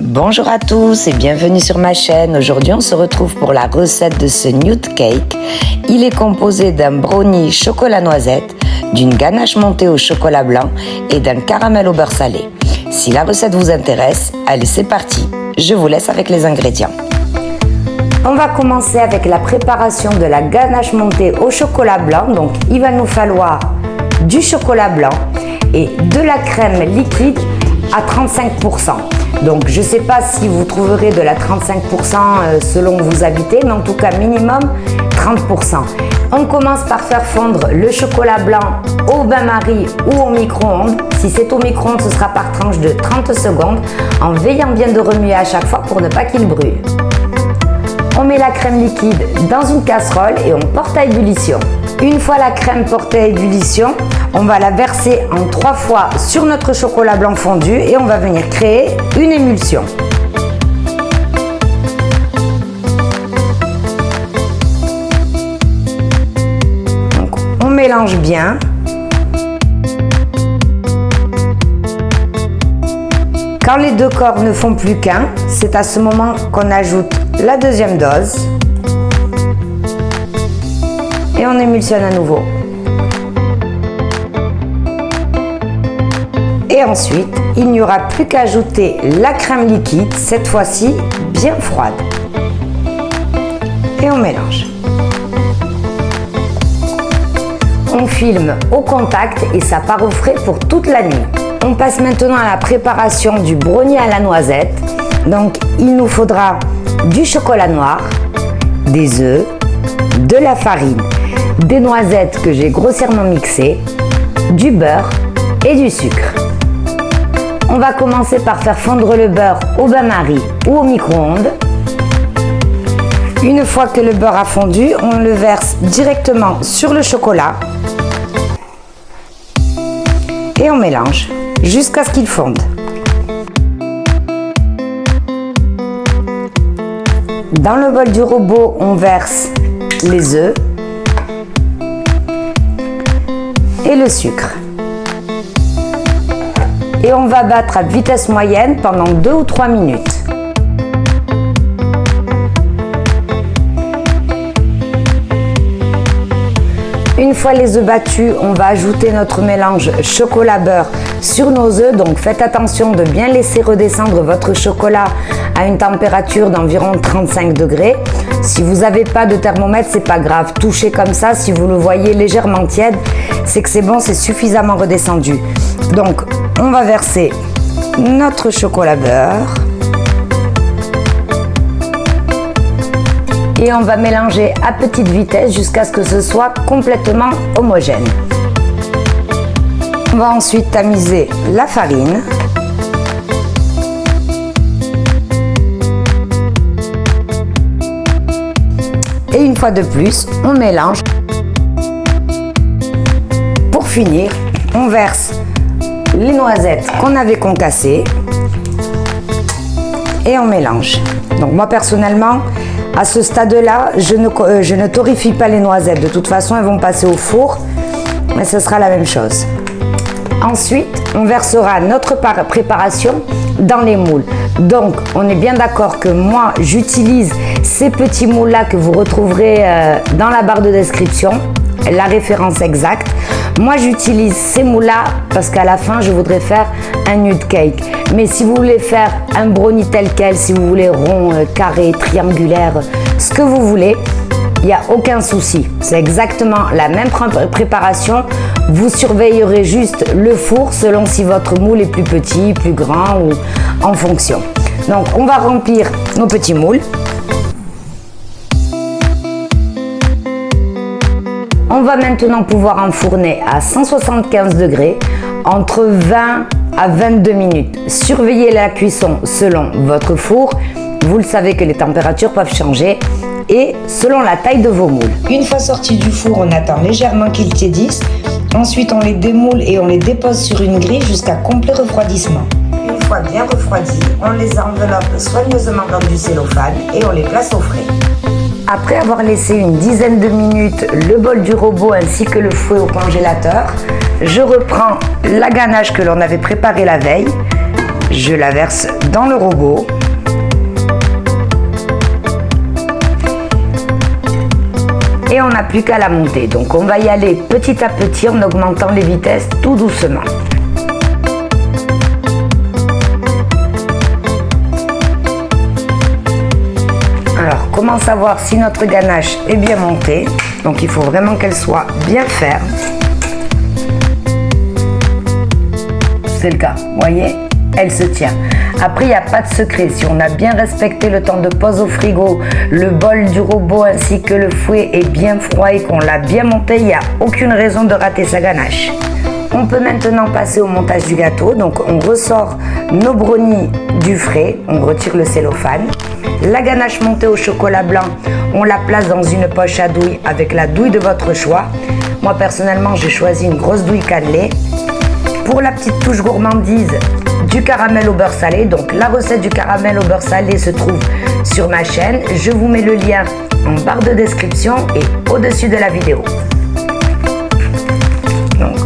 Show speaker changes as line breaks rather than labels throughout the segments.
Bonjour à tous et bienvenue sur ma chaîne. Aujourd'hui on se retrouve pour la recette de ce nude cake. Il est composé d'un brownie chocolat noisette, d'une ganache montée au chocolat blanc et d'un caramel au beurre salé. Si la recette vous intéresse, allez c'est parti. Je vous laisse avec les ingrédients. On va commencer avec la préparation de la ganache montée au chocolat blanc. Donc il va nous falloir du chocolat blanc et de la crème liquide à 35%. Donc je ne sais pas si vous trouverez de la 35% selon où vous habitez, mais en tout cas minimum 30%. On commence par faire fondre le chocolat blanc au bain-marie ou au micro-ondes. Si c'est au micro-ondes, ce sera par tranche de 30 secondes, en veillant bien de remuer à chaque fois pour ne pas qu'il brûle. On met la crème liquide dans une casserole et on porte à ébullition. Une fois la crème portée à ébullition, on va la verser en 3 fois sur notre chocolat blanc fondu et on va venir créer une émulsion. Donc, on mélange bien. Quand les deux corps ne font plus qu'un, c'est à ce moment qu'on ajoute la deuxième dose et on émulsionne à nouveau. Et ensuite, il n'y aura plus qu'à ajouter la crème liquide, cette fois-ci bien froide. Et on mélange. On filme au contact et ça part au frais pour toute la nuit. On passe maintenant à la préparation du brownie à la noisette. Donc, il nous faudra du chocolat noir, des œufs, de la farine, des noisettes que j'ai grossièrement mixées, du beurre et du sucre. On va commencer par faire fondre le beurre au bain-marie ou au micro-ondes. Une fois que le beurre a fondu, on le verse directement sur le chocolat et on mélange jusqu'à ce qu'il fonde. Dans le bol du robot, on verse les œufs et le sucre. Et on va battre à vitesse moyenne pendant 2 ou 3 minutes. Une fois les œufs battus, on va ajouter notre mélange chocolat-beurre sur nos œufs. Donc faites attention de bien laisser redescendre votre chocolat à une température d'environ 35 degrés. Si vous n'avez pas de thermomètre, c'est pas grave. Touchez comme ça, si vous le voyez légèrement tiède, c'est que c'est bon, c'est suffisamment redescendu. Donc on va verser notre chocolat-beurre. Et on va mélanger à petite vitesse jusqu'à ce que ce soit complètement homogène. On va ensuite tamiser la farine. Et une fois de plus, on mélange. Pour finir, on verse les noisettes qu'on avait concassées et on mélange. Donc moi personnellement, à ce stade-là, je ne torréfie pas les noisettes. De toute façon, elles vont passer au four, mais ce sera la même chose. Ensuite, on versera notre préparation dans les moules. Donc, on est bien d'accord que moi, j'utilise ces petits moules-là que vous retrouverez dans la barre de description, la référence exacte. Moi, j'utilise ces moules-là parce qu'à la fin, je voudrais faire un nude cake. Mais si vous voulez faire un brownie tel quel, si vous voulez rond, carré, triangulaire, ce que vous voulez, il n'y a aucun souci. C'est exactement la même préparation. Vous surveillerez juste le four selon si votre moule est plus petit, plus grand ou en fonction. Donc, on va remplir nos petits moules. On va maintenant pouvoir enfourner à 175 degrés entre 20 à 22 minutes. Surveillez la cuisson selon votre four. Vous le savez que les températures peuvent changer et selon la taille de vos moules. Une fois sortis du four, on attend légèrement qu'ils tiédissent. Ensuite, on les démoule et on les dépose sur une grille jusqu'à complet refroidissement. Une fois bien refroidis, on les enveloppe soigneusement dans du cellophane et on les place au frais. Après avoir laissé une dizaine de minutes le bol du robot ainsi que le fouet au congélateur, je reprends la ganache que l'on avait préparée la veille Je la verse dans le robot. Et on n'a plus qu'à la monter. Donc on va y aller petit à petit en augmentant les vitesses tout doucement. Alors comment savoir si notre ganache est bien montée? Donc il faut vraiment qu'elle soit bien ferme. C'est le cas, vous voyez, elle se tient. Après, il n'y a pas de secret. Si on a bien respecté le temps de pause au frigo, le bol du robot ainsi que le fouet est bien froid et qu'on l'a bien monté, il n'y a aucune raison de rater sa ganache. On peut maintenant passer au montage du gâteau. Donc on ressort nos brownies du frais, on retire le cellophane. La ganache montée au chocolat blanc, on la place dans une poche à douille avec la douille de votre choix. Moi personnellement, j'ai choisi une grosse douille cannelée. Pour la petite touche gourmandise, du caramel au beurre salé. Donc la recette du caramel au beurre salé se trouve sur ma chaîne. Je vous mets le lien en barre de description et au-dessus de la vidéo. Donc,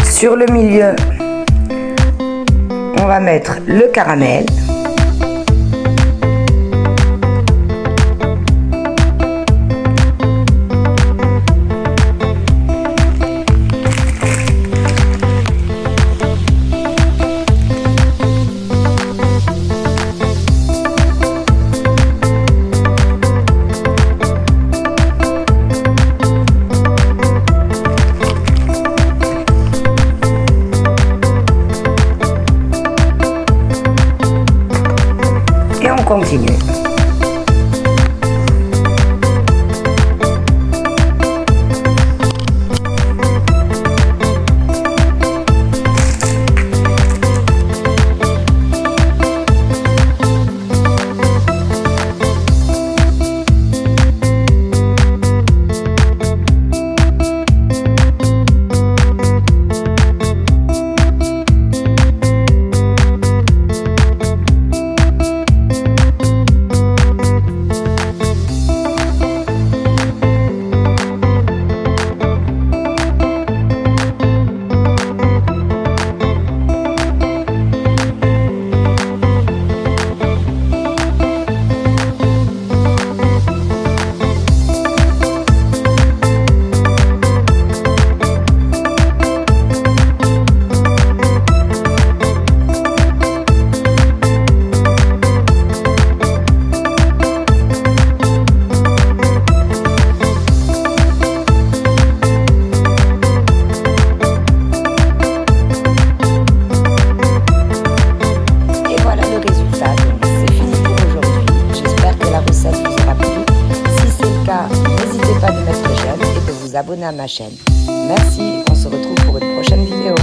sur le milieu, on va mettre le caramel. Continue. Abonner à ma chaîne. Merci, on se retrouve pour une prochaine vidéo.